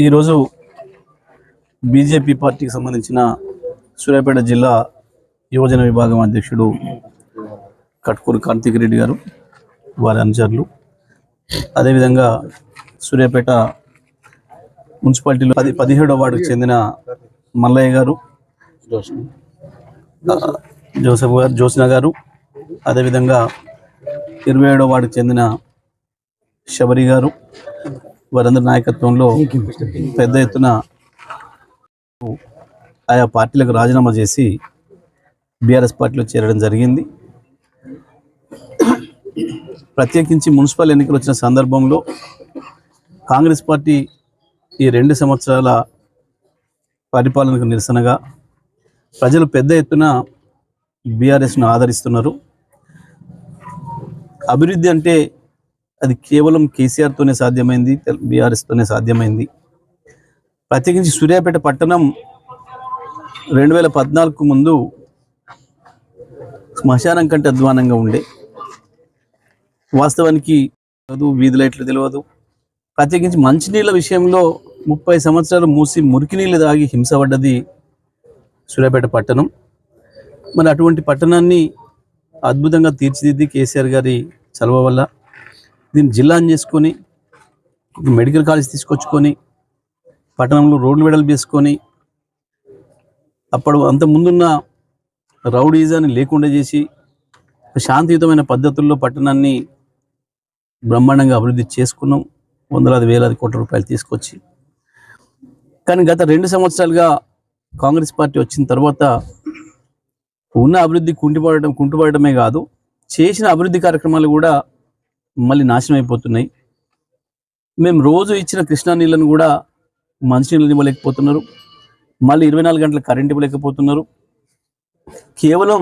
ఈరోజు బీజేపీ పార్టీకి సంబంధించిన సూర్యాపేట జిల్లా యువజన విభాగం అధ్యక్షుడు కట్కూరు కార్తిక్ రెడ్డి గారు, వారి అనుచరులు, అదేవిధంగా సూర్యాపేట మున్సిపాలిటీలో 17వ వార్డుకు చెందిన మల్లయ్య గారు, జోసెఫ్ గారు, జ్యోత్స్న గారు, అదేవిధంగా 27వ వార్డుకు చెందిన శబరి గారు, వారందరి నాయకత్వంలో పెద్ద ఎత్తున ఆయా పార్టీలకు రాజీనామా చేసి బీఆర్ఎస్ పార్టీలో చేరడం జరిగింది. ప్రత్యేకించి మున్సిపల్ ఎన్నికలు వచ్చిన సందర్భంలో కాంగ్రెస్ పార్టీ ఈ 2 సంవత్సరాల పరిపాలనకు నిరసనగా ప్రజలు పెద్ద ఎత్తున బీఆర్ఎస్ను ఆదరిస్తున్నారు. అభివృద్ధి అంటే అది కేవలం కేసీఆర్తోనే సాధ్యమైంది, బీఆర్ఎస్తోనే సాధ్యమైంది. ప్రత్యేకించి సూర్యాపేట పట్టణం 2014కు ముందు శ్మశానం కంటే అధ్వానంగా ఉండే, వాస్తవానికి వీధి లైట్లు తెలియదు. ప్రత్యేకించి మంచినీళ్ళ విషయంలో 30 సంవత్సరాలు మూసి మురికి నీళ్ళు తాగి హింసపడ్డది సూర్యాపేట పట్టణం. మరి అటువంటి పట్టణాన్ని అద్భుతంగా తీర్చిదిద్ది కేసీఆర్ గారి చలవ వల్ల దీన్ని జిల్లాని చేసుకొని మెడికల్ కాలేజ్ తీసుకొచ్చుకొని పట్టణంలో రోడ్లు వెడల్పు చేసుకొని అప్పుడు అంత ముందున్న రౌడీజాన్ని లేకుండా చేసి శాంతియుతమైన పద్ధతుల్లో పట్టణాన్ని బ్రహ్మాండంగా అభివృద్ధి చేసుకున్నాం, వందలాది వేలాది కోట్ల రూపాయలు తీసుకొచ్చి. కానీ గత 2 సంవత్సరాలుగా కాంగ్రెస్ పార్టీ వచ్చిన తర్వాత ఉన్న అభివృద్ధి కుంటుపడటమే కాదు, చేసిన అభివృద్ధి కార్యక్రమాలు కూడా మళ్ళీ నాశనం అయిపోతున్నాయి. మేము రోజు ఇచ్చిన కృష్ణా నీళ్ళను కూడా మంచినీళ్ళు ఇవ్వలేకపోతున్నారు, మళ్ళీ 24 గంటల కరెంట్ ఇవ్వలేకపోతున్నారు. కేవలం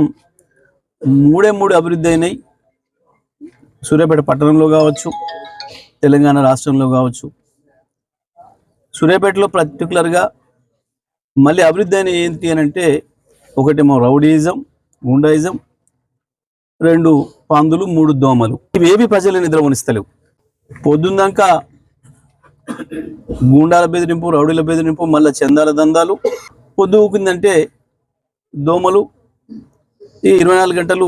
3 అభివృద్ధి అయినాయి, సూర్యాపేట పట్టణంలో కావచ్చు, తెలంగాణ రాష్ట్రంలో కావచ్చు. సూర్యాపేటలో పర్టికులర్గా మళ్ళీ అభివృద్ధి అయిన ఏంటి అని అంటే, ఒకటేమో రౌడీయిజం, గుండాయిజం, 2 పందులు, 3 దోమలు. ఇవేవి ప్రజలు నిద్రపోనిస్తలేవు. పొద్దుందాక గూండాల బెదిరింపు, రౌడీల బెదిరింపు, మళ్ళీ చందాల దందాలు. పొద్దు ఊకుందంటే దోమలు. ఈ 24 గంటలు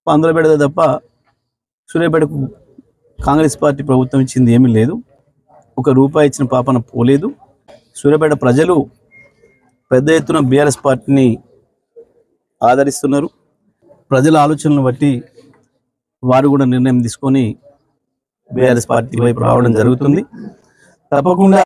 పందుల పెడద తప్ప సూర్యాపేటకు కాంగ్రెస్ పార్టీ ప్రభుత్వం ఇచ్చింది ఏమీ లేదు. 1 రూపాయి ఇచ్చిన పాపన పోలేదు. సూర్యాపేట ప్రజలు పెద్ద ఎత్తున బీఆర్ఎస్ పార్టీని ఆదరిస్తున్నారు. ప్రజల ఆలోచనలను బట్టి వారు కూడా నిర్ణయం తీసుకొని బీఆర్ఎస్ పార్టీ వైపు రావడం జరుగుతుంది. తప్పకుండా